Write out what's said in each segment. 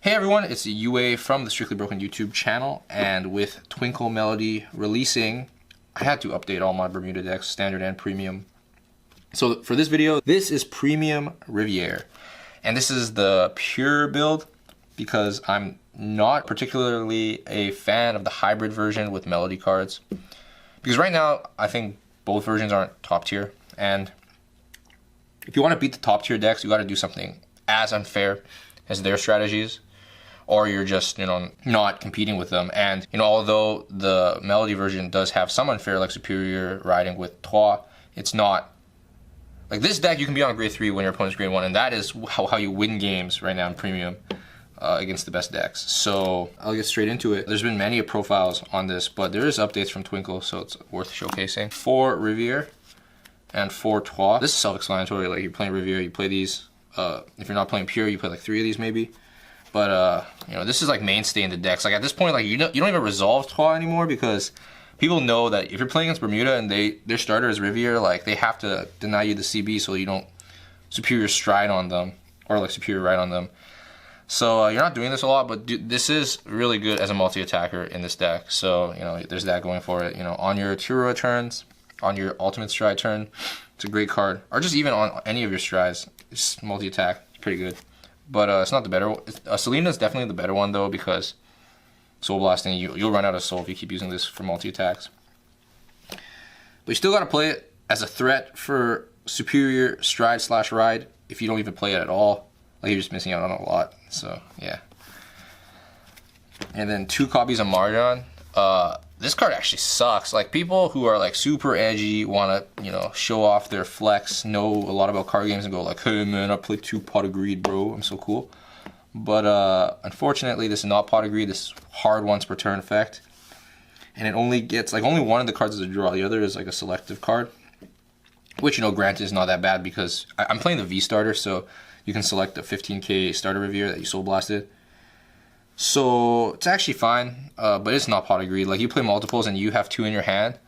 Hey everyone, it's UA from the Strictly Broken YouTube channel, and with Twinkle Melody releasing, I had to update all my Bermuda decks, standard and premium. So for this video, this is premium Riviere, and this is the pure build because I'm not particularly a fan of the hybrid version with Melody cards. Because right now, I think both versions aren't top tier, and if you want to beat the top tier decks, you got to do something as unfair as their strategies, or you're just, not competing with them. And, although the Melody version does have some unfair, like superior riding with Trois, it's not, like this deck you can be on grade 3 when your opponent's grade 1, and that is how you win games right now in premium against the best decks. So I'll get straight into it. There's been many profiles on this, but there is updates from Twinkle, so it's worth showcasing. For Riviere and for Trois, this is self-explanatory. Like, you're playing Riviere, you play these. If you're not playing pure, you play like 3 of these maybe. But this is like mainstay in the decks. Like at this point, like you don't even resolve Trois anymore, because people know that if you're playing against Bermuda and their starter is Riviere, like they have to deny you the CB so you don't superior stride on them or like superior ride on them. So you're not doing this a lot, but this is really good as a multi-attacker in this deck. So there's that going for it. On your Tirua turns, on your ultimate stride turn, it's a great card. Or just even on any of your strides, it's multi-attack. It's pretty good. But it's not the better one. Selena is definitely the better one though, because Soul Blasting, you'll run out of soul if you keep using this for multi-attacks. But you still gotta play it as a threat for superior stride / ride if you don't even play it at all. Like, you're just missing out on a lot. So yeah. And then 2 copies of Marjan. This card actually sucks. Like, people who are like super edgy, wanna, show off their flex, know a lot about card games and go like, hey man, I played 2 Pot of Greed, bro, I'm so cool. But unfortunately, this is not Pot of Greed. This is hard once per turn effect. And it only gets, like, only one of the cards is a draw. The other is like a selective card. Which, granted is not that bad, because I'm playing the V starter, so you can select a 15k starter Riviere that you Soul Blasted. So it's actually fine, but it's not Pot of Greed. Like, you play multiples and you have 2 in your hand,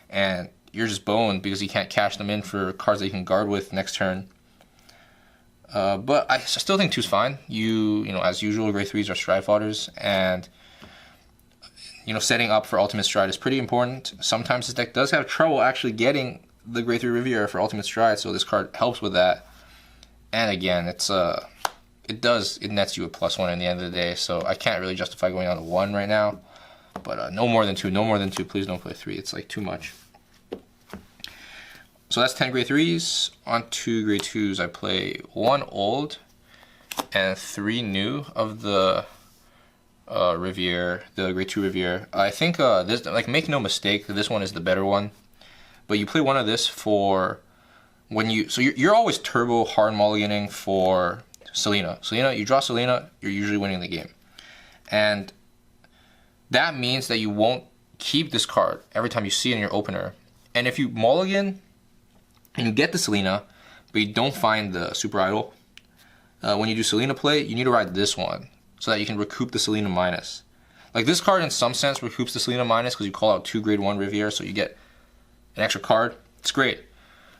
and you're just boned because you can't cash them in for cards that you can guard with next turn. But I still think 2's fine. As usual, grade 3s are stride fodders, and setting up for ultimate stride is pretty important. Sometimes this deck does have trouble actually getting the grade 3 Riviere for ultimate stride, so this card helps with that. And again, it nets you a +1 in the end of the day, so I can't really justify going on to 1 right now. But no more than 2, no more than 2. Please don't play 3. It's like too much. So that's 10 grade 3s. On 2 grade 2s, I play 1 old and 3 new of the Riviere, the grade 2 Riviere. I think this, like, make no mistake, this one is the better one. But you play one of this for when you're always turbo hard mulliganing for Selena. You draw Selena, you're usually winning the game. And that means that you won't keep this card every time you see it in your opener. And if you mulligan and you get the Selena, but you don't find the Super Idol, when you do Selena play, you need to ride this one so that you can recoup the Selena minus. Like, this card in some sense recoups the Selena minus because you call out 2 grade 1 Riviere, so you get an extra card. It's great.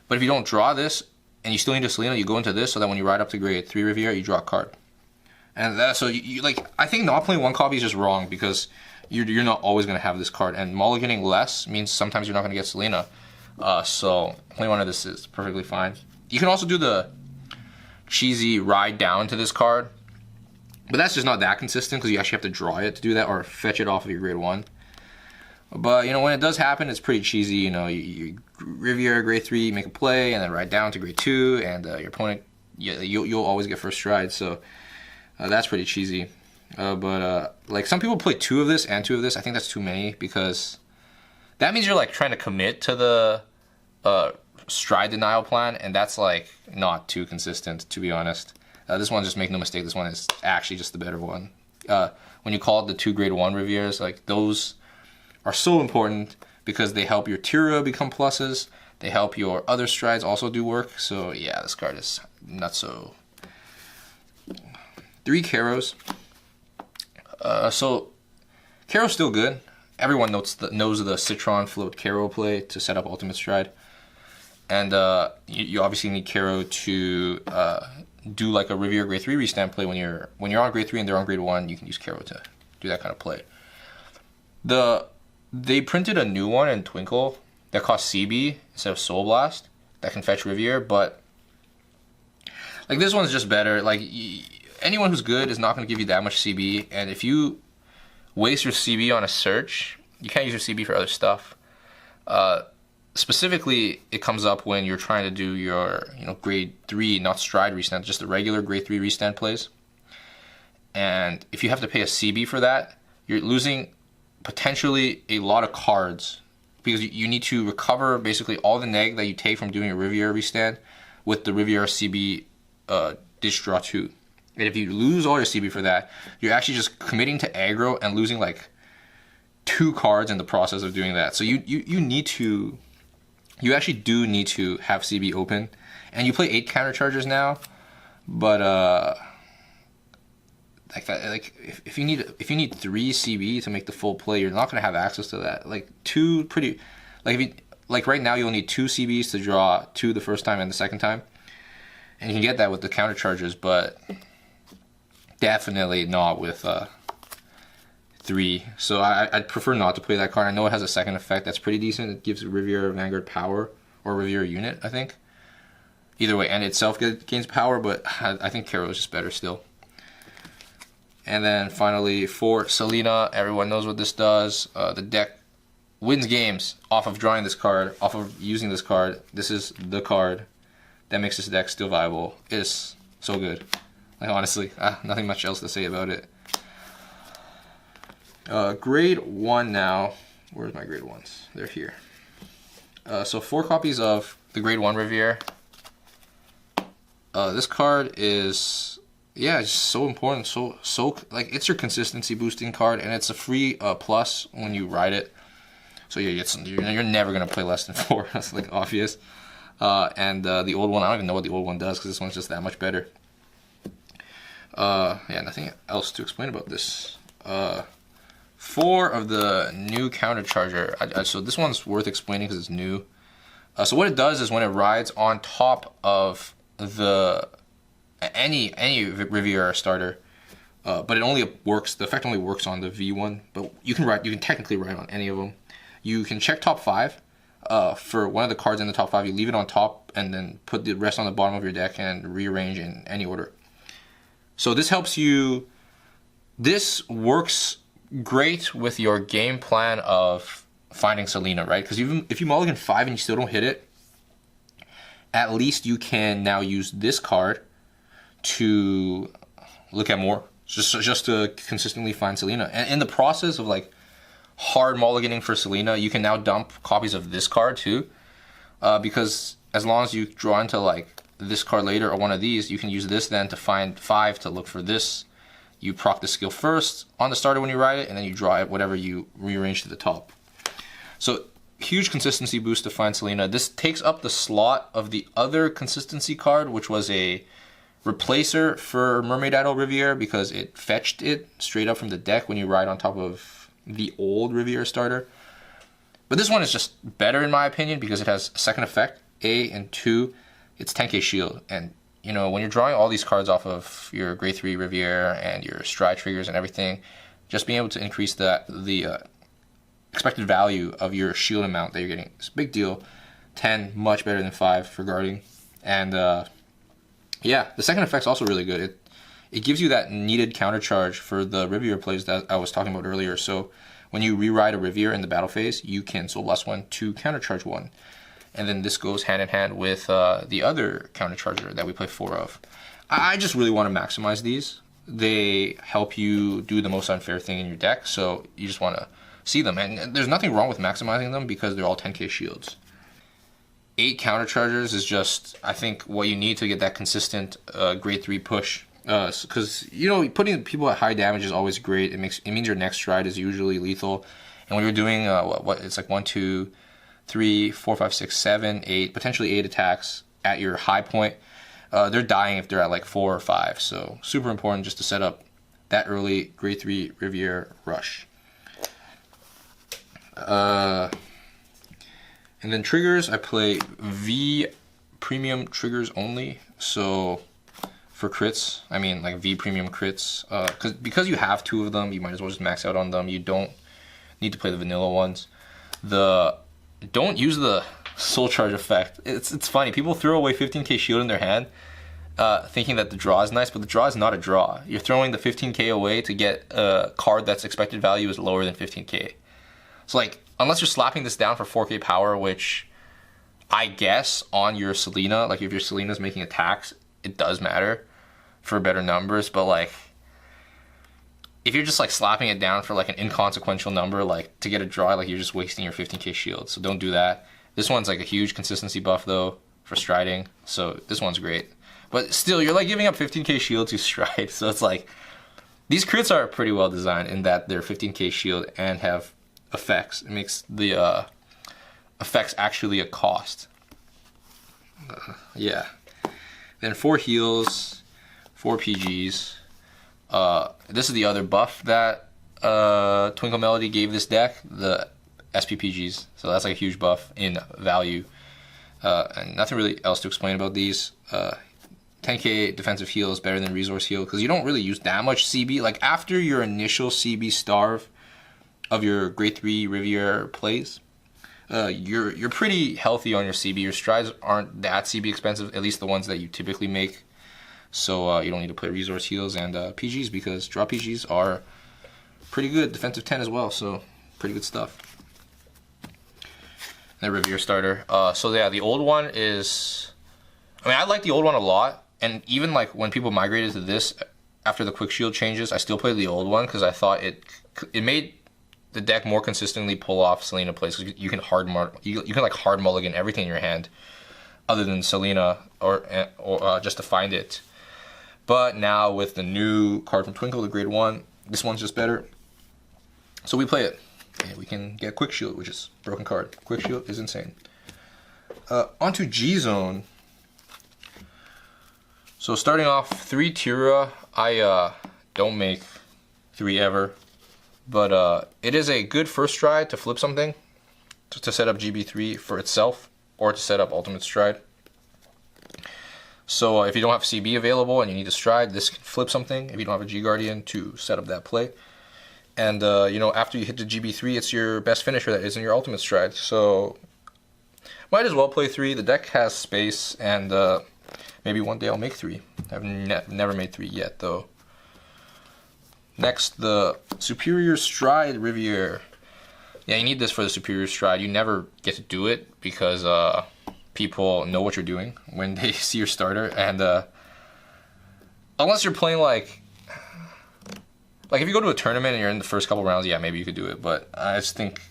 But if you don't draw this and you still need a Selena, you go into this so that when you ride up to grade 3 Riviere, you draw a card. And that, so I think not playing 1 copy is just wrong, because you're not always going to have this card, and mulliganing less means sometimes you're not going to get Selena. So playing one of this is perfectly fine. You can also do the cheesy ride down to this card, but that's just not that consistent because you actually have to draw it to do that, or fetch it off of your grade 1. But when it does happen, it's pretty cheesy. You Riviere grade 3, make a play, and then ride down to grade 2, and your opponent, you'll always get first stride. So that's pretty cheesy. Like, some people play 2 of this and 2 of this. I think that's too many, because that means you're like trying to commit to the stride denial plan, and that's like not too consistent, to be honest. This one, just make no mistake, this one is actually just the better one. When you call it the 2 grade 1 Rivieres, like, those are so important because they help your Tirua become pluses, they help your other strides also do work. So yeah, this card is not so. 3 Karos. So Karo's still good. Everyone knows the Citron Float Karo play to set up ultimate stride. And you obviously need Karo to do like a Riviere grade 3 restand play when you're on grade 3 and they're on grade 1, you can use Karo to do that kind of play. They printed a new one in Twinkle that costs CB instead of Soul Blast that can fetch Riviere, but like this one's just better. Like anyone who's good is not going to give you that much CB, and if you waste your CB on a search, you can't use your CB for other stuff. Specifically, it comes up when you're trying to do your grade 3, not stride restand, just the regular grade 3 restand plays. And if you have to pay a CB for that, you're losing potentially a lot of cards, because you need to recover basically all the neg that you take from doing a Riviere restand with the Riviere CB Ditch Draw 2. And if you lose all your CB for that, you're actually just committing to aggro and losing like 2 cards in the process of doing that. So you actually do need to have CB open. And you play 8 counter charges now, but if you need 3 CB to make the full play, you're not gonna have access to that. Like right now you'll need 2 CBs to draw 2 the first time and the second time, and you can get that with the counter charges, but definitely not with 3. So I'd prefer not to play that card. I know it has a second effect that's pretty decent. It gives Riviere Vanguard power, or Riviere unit, I think. Either way, and itself gains power, but I think Karo is just better still. And then finally for Selena, everyone knows what this does. The deck wins games off of drawing this card, off of using this card. This is the card that makes this deck still viable. It is so good. Like honestly, nothing much else to say about it. Grade 1 now. Where's my grade 1s? They're here. So 4 copies of the grade 1 Riviere. This card is, yeah, it's so important. So like it's your consistency boosting card, and it's a free plus when you ride it. So you're never gonna play less than 4. That's like obvious. And the old one, I don't even know what the old one does because this one's just that much better. Yeah, nothing else to explain about this. 4 of the new counter charger. So this one's worth explaining because it's new. So what it does is when it rides on top of any Riviere starter, but it only works. The effect only works on the V1, but you can technically ride on any of them. You can check top 5 for one of the cards in the top 5. You leave it on top and then put the rest on the bottom of your deck and rearrange in any order. So this helps you. This works great with your game plan of finding Selena, right? Because even if you mulligan 5 and you still don't hit it, at least you can now use this card to look at more, just to consistently find Selena. And in the process of like hard mulliganing for Selena, you can now dump copies of this card too, because as long as you draw into like this card later or one of these, you can use this then to find 5 to look for this. You proc the skill first on the starter when you ride it, and then you draw it whatever you rearrange to the top. So huge consistency boost to find Selena. This takes up the slot of the other consistency card, which was a replacer for Mermaid Idol Riviere, because it fetched it straight up from the deck when you ride on top of the old Riviere starter. But this one is just better in my opinion because it has a second effect, A, and 2, it's 10k shield. And you know, when you're drawing all these cards off of your grade 3 Riviere and your stride triggers and everything, just being able to increase the expected value of your shield amount that you're getting is a big deal. 10, much better than 5 for guarding. And yeah, the second effect's also really good. It gives you that needed counter charge for the Riviere plays that I was talking about earlier. So when you re-ride a Riviere in the battle phase, you can Soul Blast 1 to counter charge 1. And then this goes hand in hand with the other counter charger that we play 4 of. I just really want to maximize these. They help you do the most unfair thing in your deck, so you just want to see them. And there's nothing wrong with maximizing them because they're all 10k shields. 8 counter chargers is just, I think, what you need to get that consistent grade 3 push. Because, you know, putting people at high damage is always great. It means your next stride is usually lethal. And when you're doing, it's like 1, 2, 3, 4, 5, 6, 7, 8, potentially 8 attacks at your high point, they're dying if they're at like 4 or 5. So super important just to set up that early grade 3 Riviere rush. And then triggers, I play V premium triggers only. So for crits. I mean, like V premium crits. Because you have 2 of them, you might as well just max out on them. You don't need to play the vanilla ones. Don't use the soul charge effect. It's funny. People throw away 15k shield in their hand, thinking that the draw is nice, but the draw is not a draw. You're throwing the 15k away to get a card that's expected value is lower than 15k. So like, unless you're slapping this down for 4k power, which I guess on your Selena, like if your Selena's making attacks, it does matter for better numbers, but like, if you're just like slapping it down for like an inconsequential number, like to get a draw, like you're just wasting your 15k shield. So don't do that. This one's like a huge consistency buff though for striding. So this one's great. But still, you're like giving up 15k shield to stride. So it's like, these crits are pretty well designed in that they're 15k shield and have effects. It makes the effects actually a cost. Yeah. Then 4 heals, 4 PGs. This is the other buff that Twinkle Melody gave this deck, the SPPGs. So that's like a huge buff in value. And nothing really else to explain about these. 10k defensive heal is better than resource heal because you don't really use that much CB. Like after your initial CB starve of your grade 3 Riviere plays, you're pretty healthy on your CB. Your strides aren't that CB expensive, at least the ones that you typically make. So you don't need to play resource heals and PGs because draw PGs are pretty good. Defensive 10 as well, so pretty good stuff. The Riviere starter. So yeah, the old one is, I mean, I like the old one a lot. And even like when people migrated to this after the quick shield changes, I still played the old one because I thought it made the deck more consistently pull off Selena plays. You can you can like hard mulligan everything in your hand, other than Selena or just to find it. But now with the new card from Twinkle, the grade 1, this one's just better. So we play it, and we can get quick shield, which is broken card. Quick shield is insane. Onto G Zone. So starting off 3 Tira. I don't make 3 ever. But it is a good first stride to flip something, to set up GB3 for itself, or to set up ultimate stride. So if you don't have CB available and you need to stride, this can flip something if you don't have a G Guardian to set up that play. And you know, after you hit the GB3, it's your best finisher that isn't your ultimate stride. So might as well play 3. The deck has space, and maybe one day I'll make 3. I've never made 3 yet though. Next, the Superior Stride Riviere. Yeah, you need this for the Superior Stride. You never get to do it because people know what you're doing when they see your starter. And unless you're playing like if you go to a tournament and you're in the first couple rounds, yeah, maybe you could do it. But I just think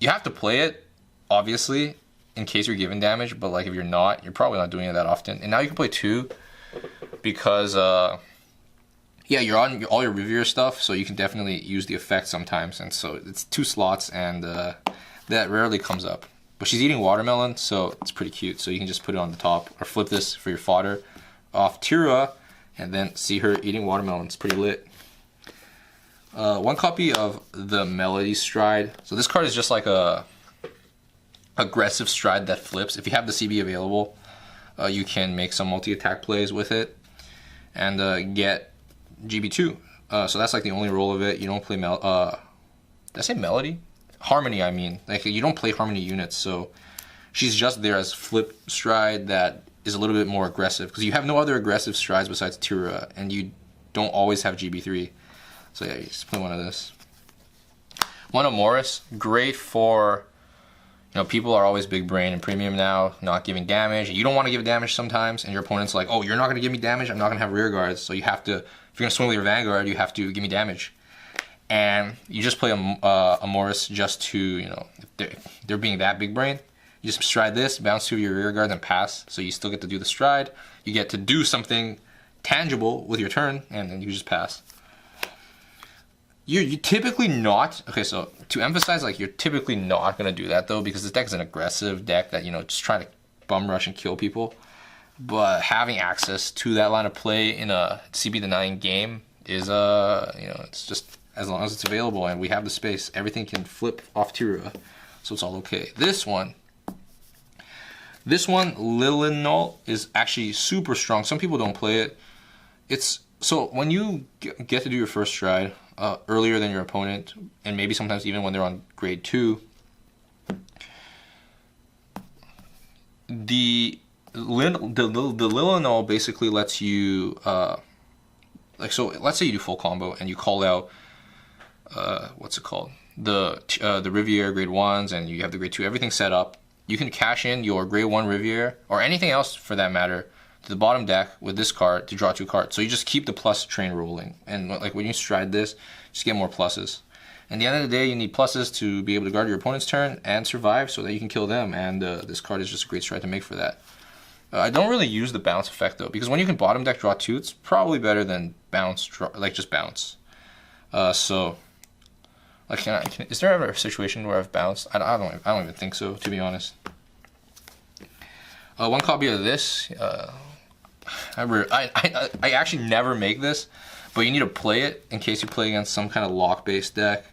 you have to play it, obviously, in case you're giving damage. But like if you're not, you're probably not doing it that often. And now you can play 2 because yeah, you're on all your Riviere stuff, so you can definitely use the effect sometimes. And so it's 2 slots, and that rarely comes up. But she's eating watermelon, so it's pretty cute. So you can just put it on the top, or flip this for your fodder off Tira, and then see her eating watermelon. It's pretty lit. 1 copy of the Melody Stride. So this card is just like a aggressive stride that flips. If you have the CB available, you can make some multi-attack plays with it and get GB2. So that's like the only role of it. You don't play did I say Melody? Harmony, I mean. Like you don't play Harmony units, so she's just there as flip stride that is a little bit more aggressive because you have no other aggressive strides besides Tira, and you don't always have GB3. So yeah, you just play one of this. One of Morris, great for, you know, people are always big brain and premium now, not giving damage. You don't want to give damage sometimes, and your opponent's like, oh, you're not going to give me damage, I'm not going to have rear guards, so you have to, if you're going to swing with your Vanguard, you have to give me damage. And you just play a Morris just to, you know, if they're being that big brain, you just stride this, bounce to your rear guard, and pass, so you still get to do the stride. You get to do something tangible with your turn, and then you just pass. You're typically not, okay, so to emphasize, like, you're typically not going to do that, though, because this deck is an aggressive deck that, you know, just trying to bum rush and kill people. But having access to that line of play in a CB9 game is, you know, it's just, as long as it's available and we have the space, everything can flip off Tira, so it's all okay. This one, Lilinol, is actually super strong. Some people don't play it. it's so when you get to do your first stride earlier than your opponent, and maybe sometimes even when they're on grade 2, the Lilinol basically lets you like, so let's say you do full combo and you call out what's it called, the Riviere grade 1s, and you have the grade 2, everything set up. You can cash in your grade 1 Riviere, or anything else for that matter, to the bottom deck with this card to draw 2 cards. So you just keep the plus train rolling, and like when you stride this, just get more pluses. At the end of the day, you need pluses to be able to guard your opponent's turn and survive so that you can kill them, and this card is just a great stride to make for that. I don't really use the bounce effect though, because when you can bottom deck draw 2, it's probably better than bounce draw, like just bounce. So like, is there ever a situation where I've bounced? I don't even think so, to be honest. One copy of this. I actually never make this, but you need to play it in case you play against some kind of lock-based deck.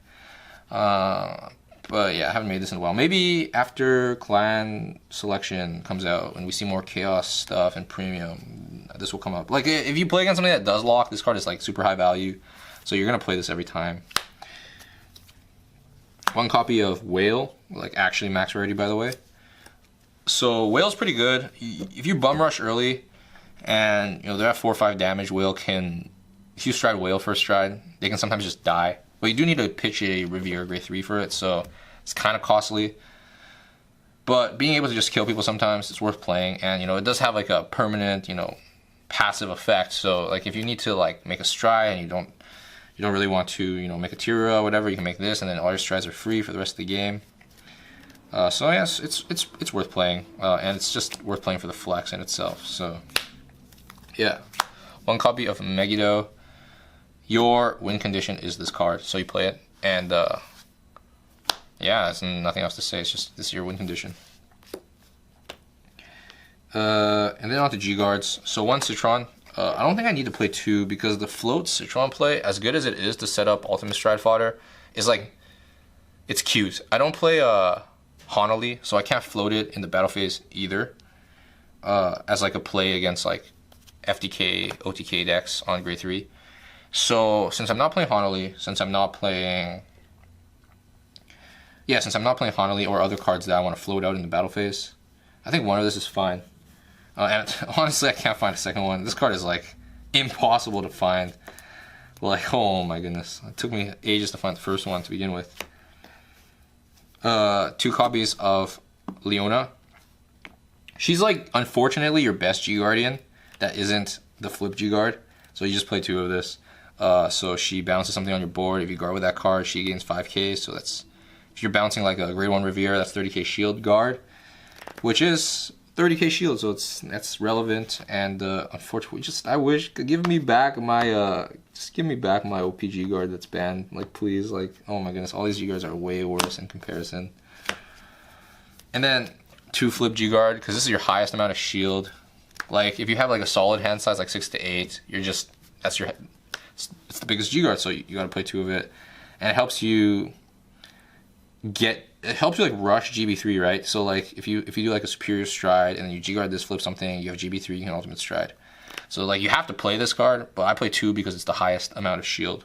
But yeah, I haven't made this in a while. Maybe after clan selection comes out and we see more chaos stuff and premium, this will come up. Like, if you play against something that does lock, this card is like super high value, so you're gonna play this every time. One copy of Whale, like actually max rarity, by the way. So Whale's pretty good. If you bum rush early and they're at 4 or 5 damage, Whale can, if you stride Whale first stride, they can sometimes just die. But you do need to pitch a Riviere grade 3 for it, so it's kind of costly. But being able to just kill people sometimes, it's worth playing. And it does have like a permanent, passive effect. So like if you need to like make a stride and you don't really want to, make a Tira or whatever, you can make this, and then all your strides are free for the rest of the game. So yes, it's worth playing, and it's just worth playing for the flex in itself. So yeah, one copy of Megiddo. Your win condition is this card, so you play it, and yeah, there's nothing else to say. It's just this is your win condition. And then on to G guards. So one Citron. I don't think I need to play 2 because the float Citron play, as good as it is to set up ultimate stride fodder, is like, it's cute. I don't play Honolly, so I can't float it in the battle phase either, as like a play against like FDK, OTK decks on grade 3. So since I'm not playing Honolly, since I'm not playing Honolly or other cards that I want to float out in the battle phase, I think one of this is fine. And honestly, I can't find a second one. This card is like impossible to find. Like, oh my goodness. It took me ages to find the first one to begin with. 2 copies of Leona. She's like, unfortunately, your best G-Guardian that isn't the flip G-Guard. So you just play 2 of this. So she bounces something on your board. If you guard with that card, she gains 5k. So that's, if you're bouncing like a grade 1 Riviere, that's 30k shield guard, which is 30k shield, so that's relevant. And unfortunately, I wish, give me back my just give me back my OPG guard that's banned, like please. Like, oh my goodness, all these G guards are way worse in comparison. And then 2 flip G guard, because this is your highest amount of shield. Like if you have like a solid hand size like 6 to 8, you're just, it's the biggest G guard, so you got to play 2 of it, and it helps you like rush GB3, right? So like if you do like a superior stride and then you G guard this, flip something, you have GB3, you can ultimate stride. So like you have to play this card, but I play 2 because it's the highest amount of shield.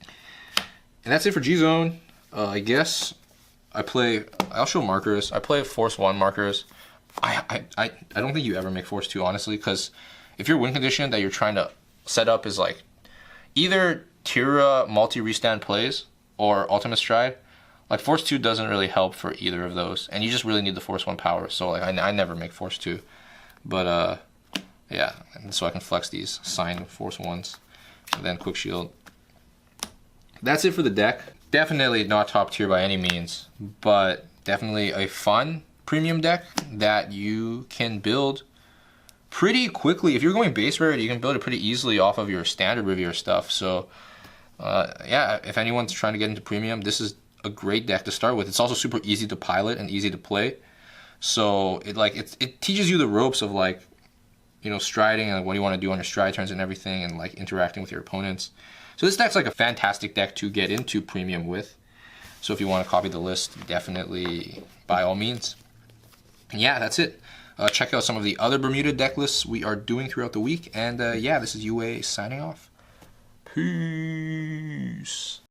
And that's it for G Zone. I guess I'll show markers. I play Force 1 markers. I don't think you ever make Force 2, honestly, because if your win condition that you're trying to set up is like either Tira multi-restand plays or ultimate stride, like Force 2 doesn't really help for either of those, and you just really need the Force 1 power. So like I never make Force 2, but yeah, and so I can flex these signed Force 1s, and then quick shield. That's it for the deck. Definitely not top tier by any means, but definitely a fun premium deck that you can build pretty quickly. If you're going base rarity, you can build it pretty easily off of your standard Riviere stuff. So yeah, if anyone's trying to get into premium, this is a great deck to start with. It's also super easy to pilot and easy to play. So it teaches you the ropes of like, striding and what you want to do on your stride turns and everything, and like interacting with your opponents. So this deck's like a fantastic deck to get into premium with. So if you want to copy the list, definitely by all means. And yeah, that's it. Check out some of the other Bermuda deck lists we are doing throughout the week. And yeah, this is UA signing off. Peace.